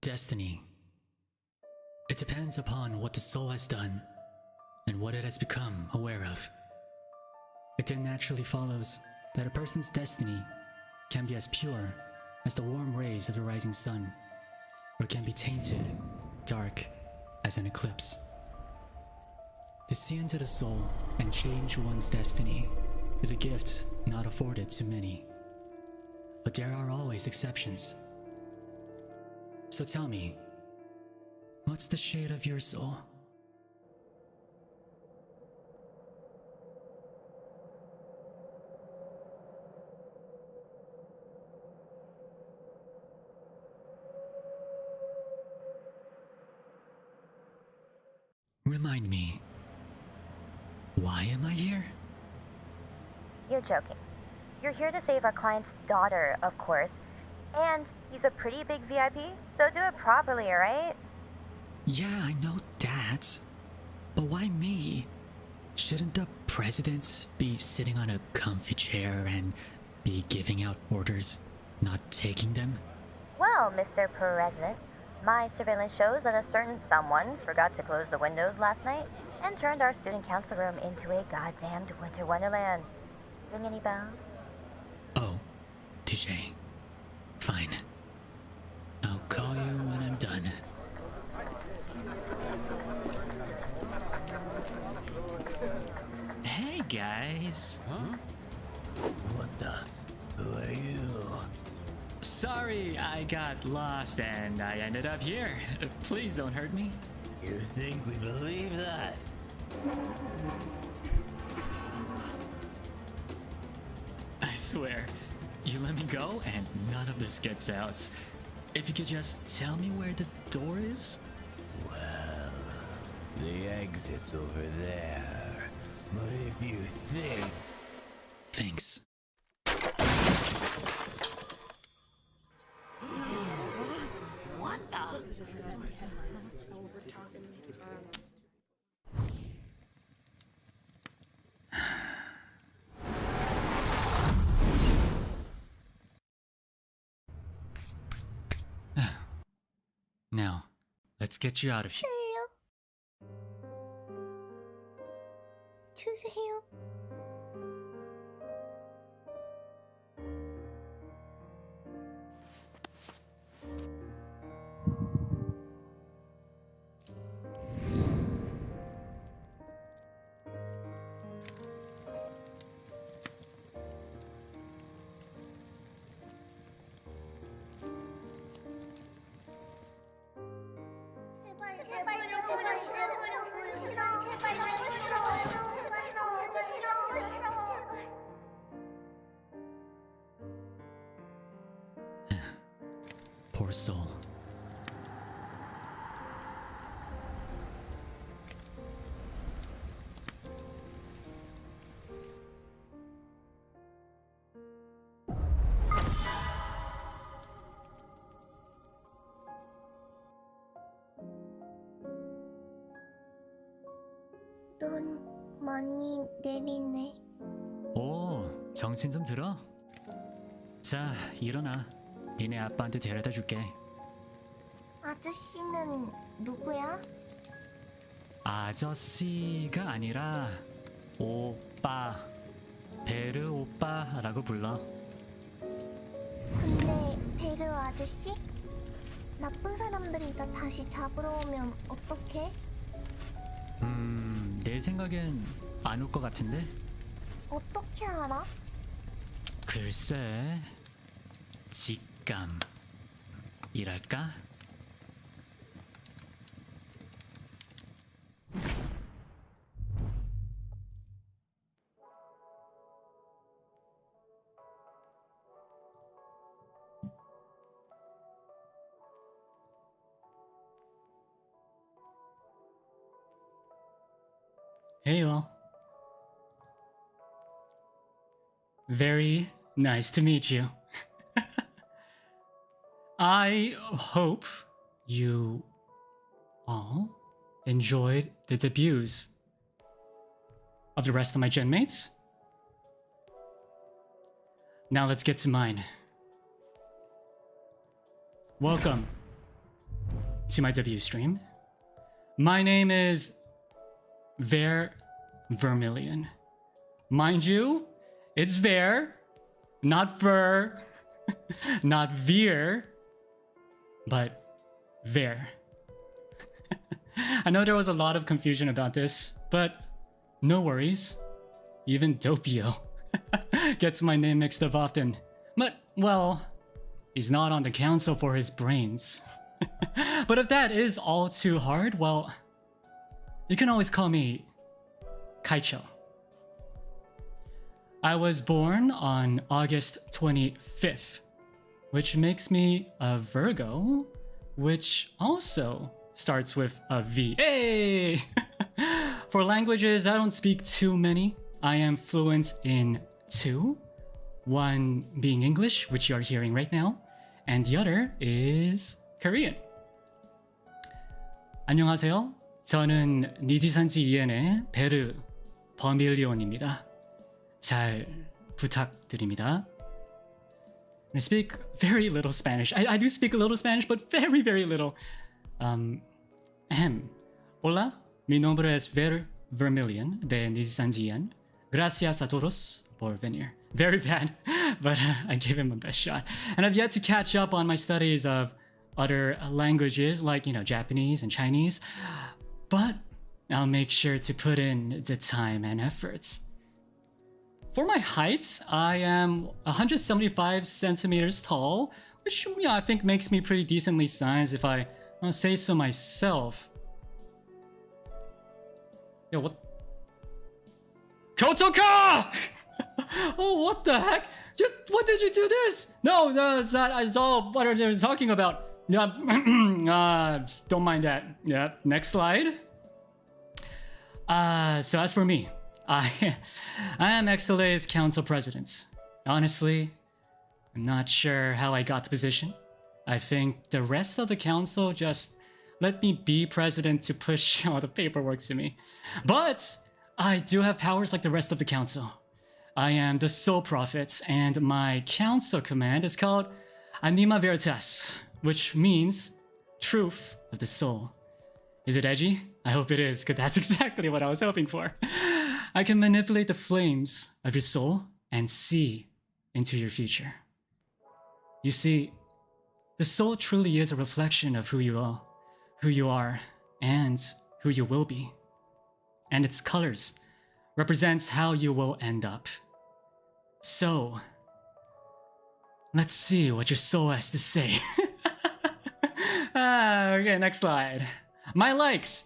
Destiny. It depends upon what the soul has done and what it has become aware of. It then naturally follows that a person's destiny can be as pure as the warm rays of the rising sun, or can be tainted, dark as an eclipse. To see into the soul and change one's destiny is a gift not afforded to many. But there are always exceptions. So tell me, what's the shade of your soul? Remind me, why am I here? You're joking. You're here to save our client's daughter, of course. And he's a pretty big VIP, so do it properly, alright? Yeah, I know that. But why me? Shouldn't the president be sitting on a comfy chair and be giving out orders, not taking them? Well, Mr. President, my surveillance shows that a certain someone forgot to close the windows last night and turned our student council room into a goddamned winter wonderland. Ring any bells? Oh, touche. Fine. I'll call you when I'm done. Hey guys. Huh? What the? Who are you? Sorry, I got lost and I ended up here. Please don't hurt me. You think we believe that? I swear, you let me go and none of this gets out. If you could just tell me where the door is? Well, the exit's over there. But if you think... Thanks. What the? Now, let's get you out of here. 주세요. Poor soul. 눈 많이 내리네. 오, 정신 좀 들어? 자, 일어나. 니네 아빠한테 데려다 줄게. 아저씨는 누구야? 아저씨가 아니라 오빠, 베르 오빠라고 불러. 근데 베르 아저씨? 나쁜 사람들이 나 다시 잡으러 오면 어떡해? 내 생각엔 안 올 것 같은데? 어떻게 알아? 글쎄, 직감이랄까? Hey all. Very nice to meet you. I hope you all enjoyed the debuts of the rest of my gen mates. Now let's get to mine. Welcome to my debut stream. My name is Vermillion. Mind you, it's Ver, not Ver, not Veer, but Ver. I know there was a lot of confusion about this, but no worries. Even Doppio gets my name mixed up often. But, well, he's not on the council for his brains. But if that is all too hard, well, you can always call me Kaicho. I was born on August 25th, which makes me a Virgo, which also starts with a V. Hey! For languages, I don't speak too many. I am fluent in 2. One being English, which you are hearing right now, and the other is Korean. 안녕하세요. 저는 니지산지 EN의 베르 버밀리온입니다. 잘 부탁드립니다. I speak very little Spanish. I do speak a little Spanish, but very, very little. Hola, mi nombre es Vermillion de NIJISANJI EN. Gracias a todos por venir. Very bad, but I gave him a best shot. And I've yet to catch up on my studies of other languages like, Japanese and Chinese. But I'll make sure to put in the time and efforts. For my height, I am 175 centimeters tall, which I think makes me pretty decently sized if I say so myself. Yo, what? Kotoka! Oh, what the heck? What did you do this? No, that's not. It's all what are they talking about? Yeah, don't mind that. Yeah, next slide. So as for me, I am XSoleil's council president. Honestly, I'm not sure how I got the position. I think the rest of the council just let me be president to push all the paperwork to me. But I do have powers like the rest of the council. I am the Soul Prophet, and my council command is called Anima Veritas, which means truth of the soul. Is it edgy? I hope it is, because that's exactly what I was hoping for. I can manipulate the flames of your soul and see into your future. You see, the soul truly is a reflection of who you are, and who you will be. And its colors represents how you will end up. So, let's see what your soul has to say. Okay, next slide. My likes.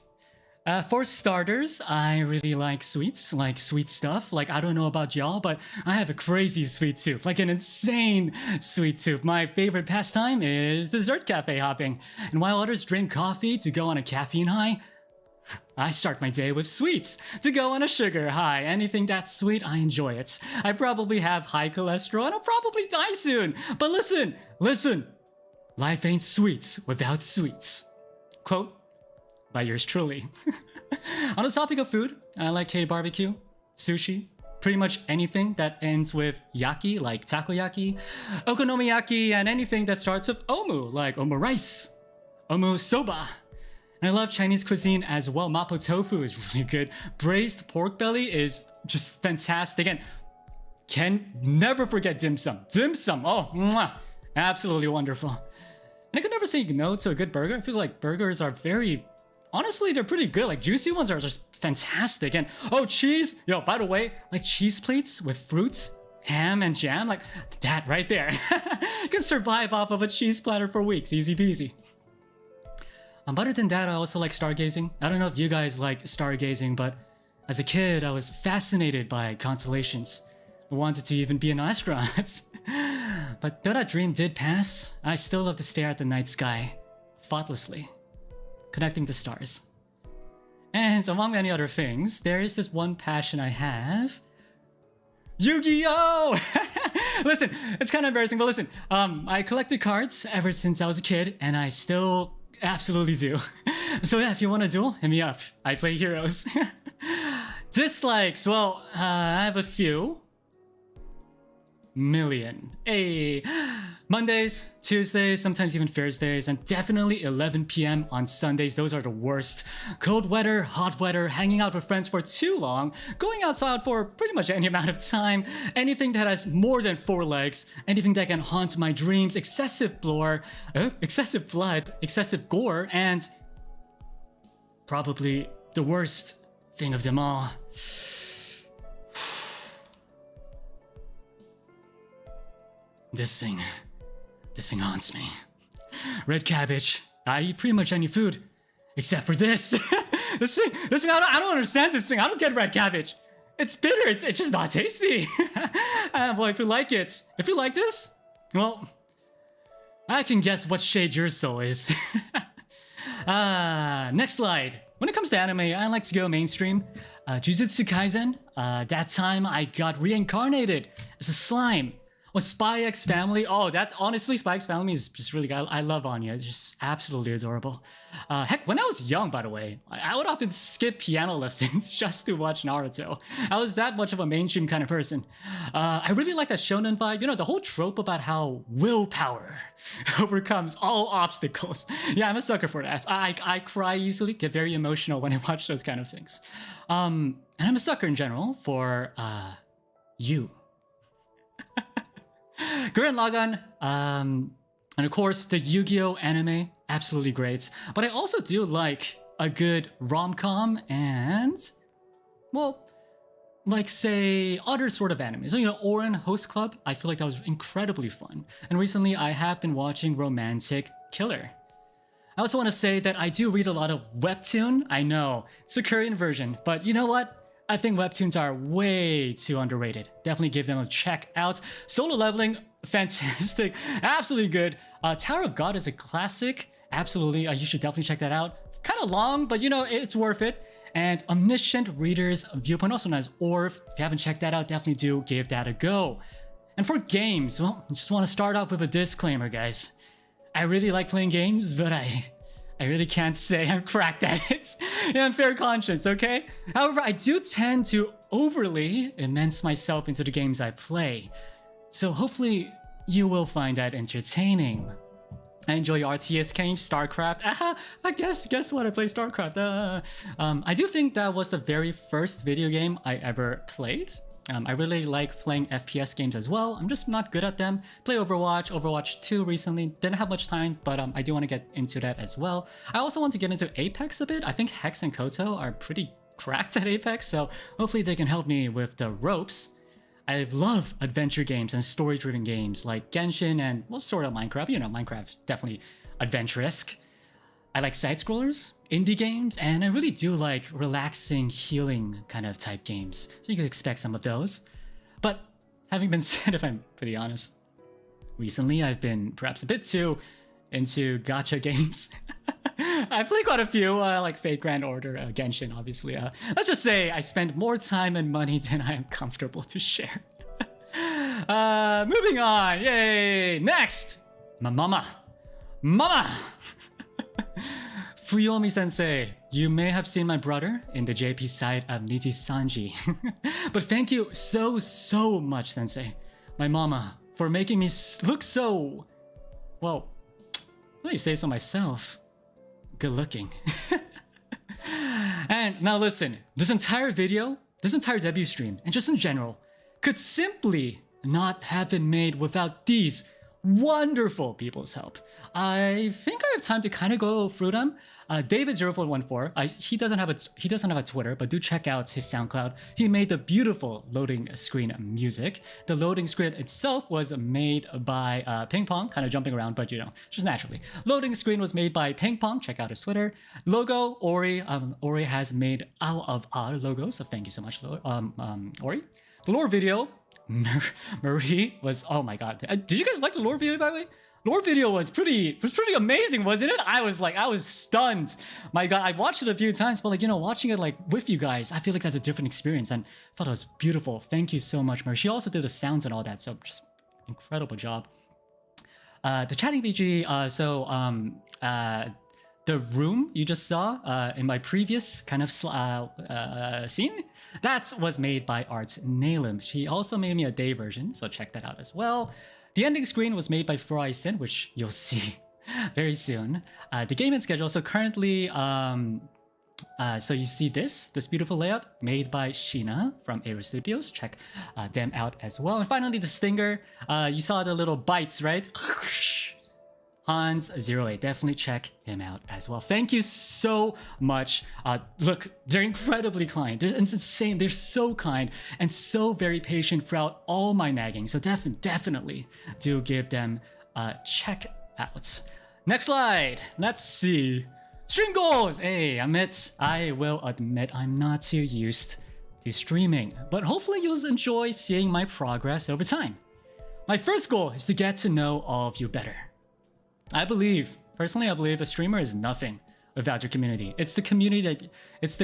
For starters, I really like sweets, like sweet stuff. Like, I don't know about y'all, but I have a crazy sweet tooth, like an insane sweet tooth. My favorite pastime is dessert cafe hopping. And while others drink coffee to go on a caffeine high, I start my day with sweets to go on a sugar high. Anything that's sweet, I enjoy it. I probably have high cholesterol and I'll probably die soon. But listen, life ain't sweets without sweets. Quote by yours truly. On the topic of food, I like K-barbecue, sushi, pretty much anything that ends with yaki, like takoyaki, okonomiyaki, and anything that starts with omu, like omu rice, omu soba. And I love Chinese cuisine as well. Mapo tofu is really good. Braised pork belly is just fantastic. And can never forget dim sum. Dim sum, oh, mwah, absolutely wonderful. And I could never say no to a good burger. I feel like burgers are honestly, they're pretty good. Like juicy ones are just fantastic. And oh, cheese. Yo, by the way, like cheese plates with fruits, ham and jam, like that right there. You can survive off of a cheese platter for weeks, easy peasy. Other than that, I also like stargazing. I don't know if you guys like stargazing, but as a kid, I was fascinated by constellations. I wanted to even be an astronaut. But though that dream did pass, I still love to stare at the night sky, thoughtlessly, connecting the stars. And among many other things, there is this one passion I have. Yu-Gi-Oh! Listen, it's kind of embarrassing, but listen, I collected cards ever since I was a kid, and I still absolutely do. So yeah, if you want to duel, hit me up. I play heroes. Dislikes, well, I have a few. Million. Hey, Mondays, Tuesdays, sometimes even Thursdays, and definitely 11 p.m. on Sundays. Those are the worst. Cold weather, hot weather, hanging out with friends for too long, going outside for pretty much any amount of time, anything that has more than 4 legs, anything that can haunt my dreams, excessive blood, excessive gore, and probably the worst thing of them all. This thing haunts me. Red cabbage. I eat pretty much any food, except for this. This thing, I don't understand this thing. I don't get red cabbage. It's bitter, it's just not tasty. Well, if you like it, if you like this, well, I can guess what shade your soul is. Next slide. When it comes to anime, I like to go mainstream. Jujutsu Kaisen, that time I got reincarnated as a slime. Well, Spy X Family, oh, that's honestly, Spy X Family is just really good. I love Anya, it's just absolutely adorable. Heck, when I was young, by the way, I would often skip piano lessons just to watch Naruto. I was that much of a mainstream kind of person. I really like that shonen vibe, you know, the whole trope about how willpower overcomes all obstacles. Yeah, I'm a sucker for that. I cry easily, get very emotional when I watch those kind of things. And I'm a sucker in general for you. Gurren Lagann, and of course the Yu-Gi-Oh anime, absolutely great. But I also do like a good rom-com and, well, like say other sort of anime. So, you know, Oren Host Club, I feel like that was incredibly fun. And recently I have been watching Romantic Killer. I also want to say that I do read a lot of webtoon. I know, it's the Korean version, but you know what? I think webtoons are way too underrated. Definitely give them a check out. Solo Leveling, fantastic, absolutely good. Tower of God is a classic, absolutely. You should definitely check that out. Kind of long, but you know, it's worth it. And Omniscient Reader's Viewpoint, also known as ORV. If you haven't checked that out, definitely do give that a go. And for games, well, I just want to start off with a disclaimer, guys. I really like playing games, but I really can't say I'm cracked at it. In fair conscience, okay? However, I do tend to overly immerse myself into the games I play. So hopefully you will find that entertaining. I enjoy RTS games, StarCraft. I guess what, I play StarCraft. I do think that was the very first video game I ever played. I really like playing FPS games as well. I'm just not good at them. Play Overwatch 2 recently. Didn't have much time, but I do want to get into that as well. I also want to get into Apex a bit. I think Hex and Koto are pretty cracked at Apex, so hopefully they can help me with the ropes. I love adventure games and story-driven games like Genshin and, well, sort of Minecraft. You know, Minecraft's definitely adventure-esque. I like side-scrollers, indie games, and I really do like relaxing, healing kind of type games. So you could expect some of those. But having been said, if I'm pretty honest, recently I've been perhaps a bit too into gacha games. I play quite a few, like Fate Grand Order, Genshin, obviously. Let's just say I spend more time and money than I am comfortable to share. Moving on, yay! Next! My mama! Fuyomi sensei, you may have seen my brother in the JP side of NIJISANJI. But thank you so much, sensei. My mama, for making me look so, well, let me say so myself, good looking. And now listen, this entire video, this entire debut stream, and just in general, could simply not have been made without these wonderful people's help. I think I have time to kind of go through them. David0414, he doesn't have a Twitter, but do check out his SoundCloud. He made the beautiful loading screen music. The loading screen itself was made by Ping Pong, kind of jumping around, but you know, just naturally. Loading screen was made by Ping Pong. Check out his Twitter. Logo, Ori. Ori has made all of our logos, so thank you so much, Ori. The lore video, Marie was, oh my god. Did you guys like the lore video, by the way? Lore video was pretty amazing, wasn't it? I was stunned. My god, I watched it a few times, but like, you know, watching it like with you guys, I feel like that's a different experience and I thought it was beautiful. Thank you so much, Marie. She also did the sounds and all that, so just incredible job. The chatting BG, the room you just saw in my previous kind of scene, that was made by Art Nalem. She also made me a day version, so check that out as well. The ending screen was made by Vermillion, which you'll see very soon. The game and schedule. So currently, so you see this beautiful layout made by Sheena from Aero Studios. Check them out as well. And finally, the stinger. You saw the little bites, right? Hans08, definitely check him out as well. Thank you so much. Look, they're incredibly kind. It's insane. They're so kind and so very patient throughout all my nagging. So definitely do give them a check out. Next slide. Let's see. Stream goals. Hey, I will admit I'm not too used to streaming, but hopefully you'll enjoy seeing my progress over time. My first goal is to get to know all of you better. Personally, I believe a streamer is nothing without your community. It's the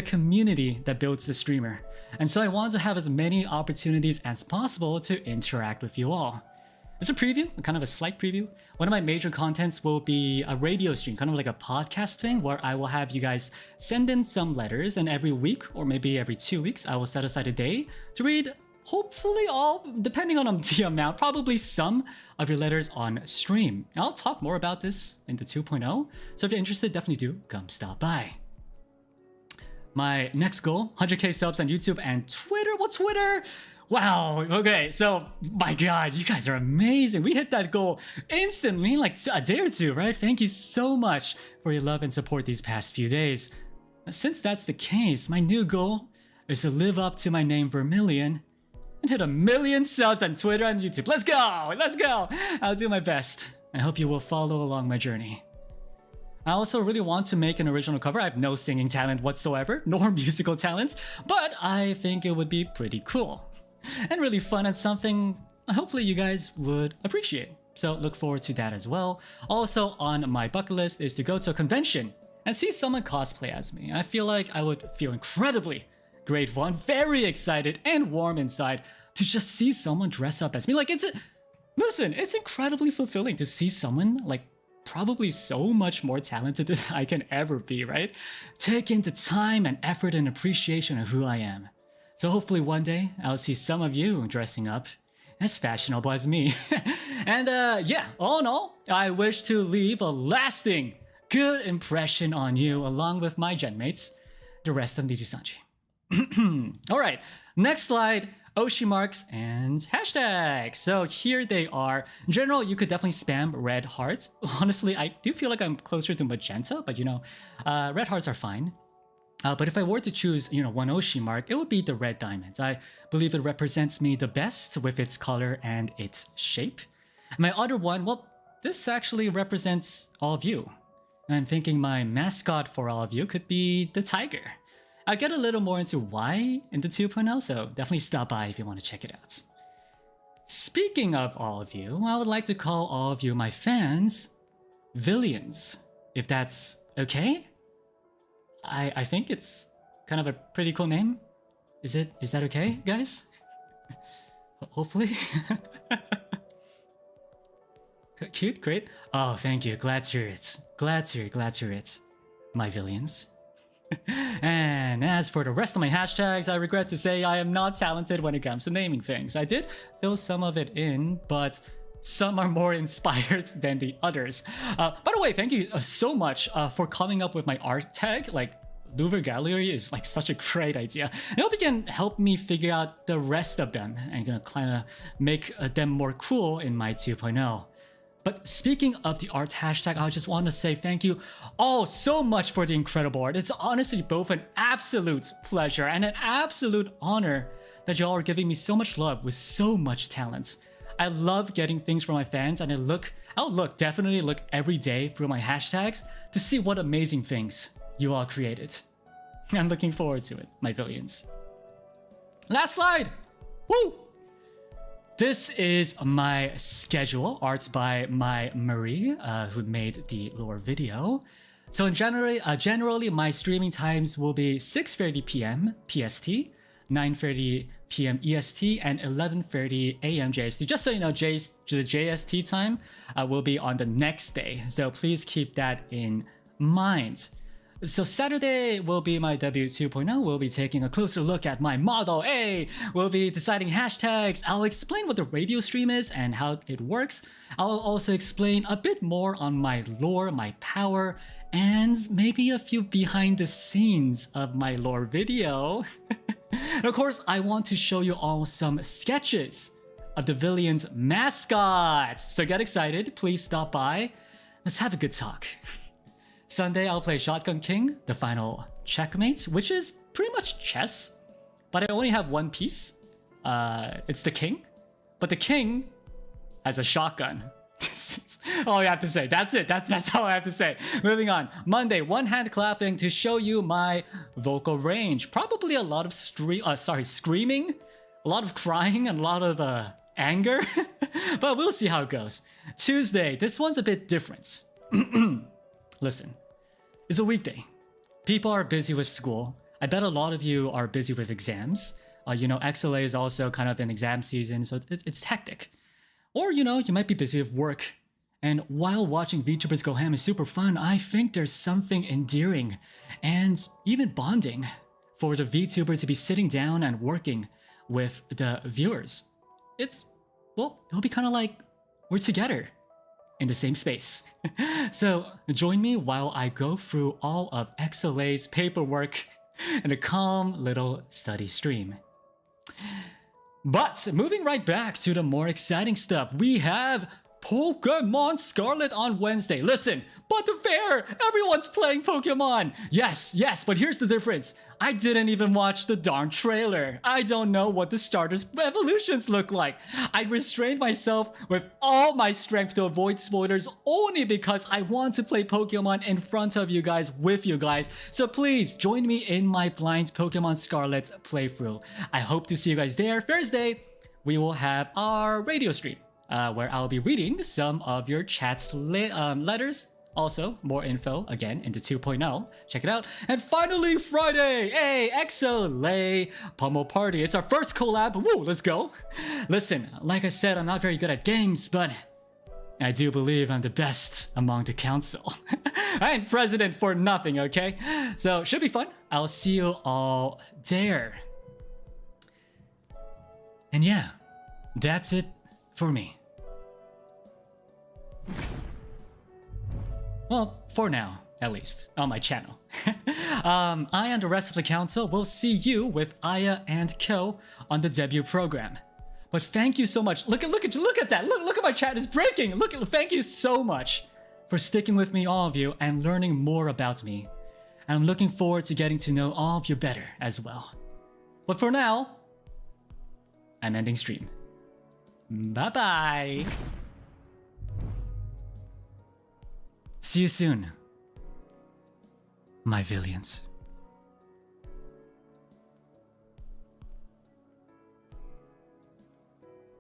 community that builds the streamer. And so I want to have as many opportunities as possible to interact with you all. It's a preview, kind of a slight preview. One of my major contents will be a radio stream, kind of like a podcast thing, where I will have you guys send in some letters, and every week or maybe every 2 weeks, I will set aside a day to read hopefully all, depending on the amount, probably some of your letters on stream. I'll talk more about this in the 2.0, so if you're interested, definitely do come stop by. My next goal, 100k subs on YouTube and Twitter. Well, Twitter? Wow, okay, so my god, you guys are amazing. We hit that goal instantly, like a day or two, right? Thank you so much for your love and support these past few days. Since that's the case, my new goal is to live up to my name Vermillion and hit 1 million subs on Twitter and YouTube. Let's go! Let's go! I'll do my best. I hope you will follow along my journey. I also really want to make an original cover. I have no singing talent whatsoever, nor musical talents, but I think it would be pretty cool and really fun, and something hopefully you guys would appreciate. So look forward to that as well. Also on my bucket list is to go to a convention and see someone cosplay as me. I feel like I would feel incredibly grateful and very excited and warm inside to just see someone dress up as me. Like listen, it's incredibly fulfilling to see someone like probably so much more talented than I can ever be, right? Taking the time and effort and appreciation of who I am. So hopefully one day I'll see some of you dressing up as fashionable as me. And yeah, all in all, I wish to leave a lasting good impression on you along with my genmates, the rest of NIJISANJI. Alright, next slide, Oshi marks and hashtags. So here they are. In general, you could definitely spam red hearts. Honestly, I do feel like I'm closer to magenta, but you know, red hearts are fine. But if I were to choose, one Oshi mark, it would be the red diamonds. I believe it represents me the best with its color and its shape. My other one, well, this actually represents all of you. And I'm thinking my mascot for all of you could be the tiger. I'll get a little more into why in the 2.0, so definitely stop by if you want to check it out. Speaking of all of you, I would like to call all of you my fans, Villians, if that's okay? I think it's kind of a pretty cool name. Is that okay, guys? Hopefully. Cute, great. Oh, thank you. Glad to hear it. Glad to hear it. My Villians. And as for the rest of my hashtags, I regret to say I am not talented when it comes to naming things. I did fill some of it in, but some are more inspired than the others. By the way, thank you so much for coming up with my art tag. Like, Louvre Gallery is like such a great idea. I hope you can help me figure out the rest of them and gonna kind of make them more cool in my 2.0. But speaking of the art hashtag, I just want to say thank you all so much for the incredible art. It's honestly both an absolute pleasure and an absolute honor that y'all are giving me so much love with so much talent. I love getting things from my fans, and I'll definitely look every day through my hashtags to see what amazing things you all created. I'm looking forward to it, my Villians. Last slide! Woo! This is my schedule, art by my Marie, who made the lower video. So generally my streaming times will be 6:30 p.m. PST, 9:30 p.m. EST, and 11:30 a.m. JST. Just so you know, the JST time will be on the next day, so please keep that in mind. So Saturday will be my debut 2.0. We'll be taking a closer look at my Model A. We'll be deciding hashtags. I'll explain what the radio stream is and how it works. I'll also explain a bit more on my lore, my power, and maybe a few behind the scenes of my lore video. And of course, I want to show you all some sketches of the Vermillion's mascot. So get excited, please stop by. Let's have a good talk. Sunday, I'll play Shotgun King, the final checkmate, which is pretty much chess, but I only have one piece. It's the king, but the king has a shotgun. All I have to say. That's it. That's all I have to say. Moving on. Monday, one hand clapping to show you my vocal range. Probably a lot of screaming, a lot of crying, and a lot of anger, but we'll see how it goes. Tuesday, this one's a bit different. Listen. It's a weekday. People are busy with school. I bet a lot of you are busy with exams. XSoleil is also kind of in exam season, so it's hectic. Or, you might be busy with work. And while watching VTubers go ham is super fun, I think there's something endearing and even bonding for the VTuber to be sitting down and working with the viewers. It'll be kind of like we're together in the same space. So join me while I go through all of XSoleil's paperwork in a calm little study stream. But moving right back to the more exciting stuff, we have Pokemon Scarlet on Wednesday. Listen, but the fair, everyone's playing Pokemon. Yes, but here's the difference. I didn't even watch the darn trailer. I don't know what the starters' evolutions look like. I restrained myself with all my strength to avoid spoilers only because I want to play Pokemon in front of you guys, with you guys. So please join me in my blind Pokemon Scarlet playthrough. I hope to see you guys there. Thursday, we will have our radio stream where I'll be reading some of your chat's letters. Also, more info, again, into 2.0. Check it out. And finally, Friday! Hey, XSoleil Pummel Party. It's our first collab. Woo, let's go. Listen, like I said, I'm not very good at games, but I do believe I'm the best among the council. I ain't president for nothing, okay? So, should be fun. I'll see you all there. And yeah, that's it for me. Well, for now, at least, on my channel. I and the rest of the council will see you with Aya and Kyo on the debut program. But thank you so much. Look at that. Look at my chat. It's breaking. Thank you so much for sticking with me, all of you, and learning more about me. And I'm looking forward to getting to know all of you better as well. But for now, I'm ending stream. Bye-bye. See you soon, my villains.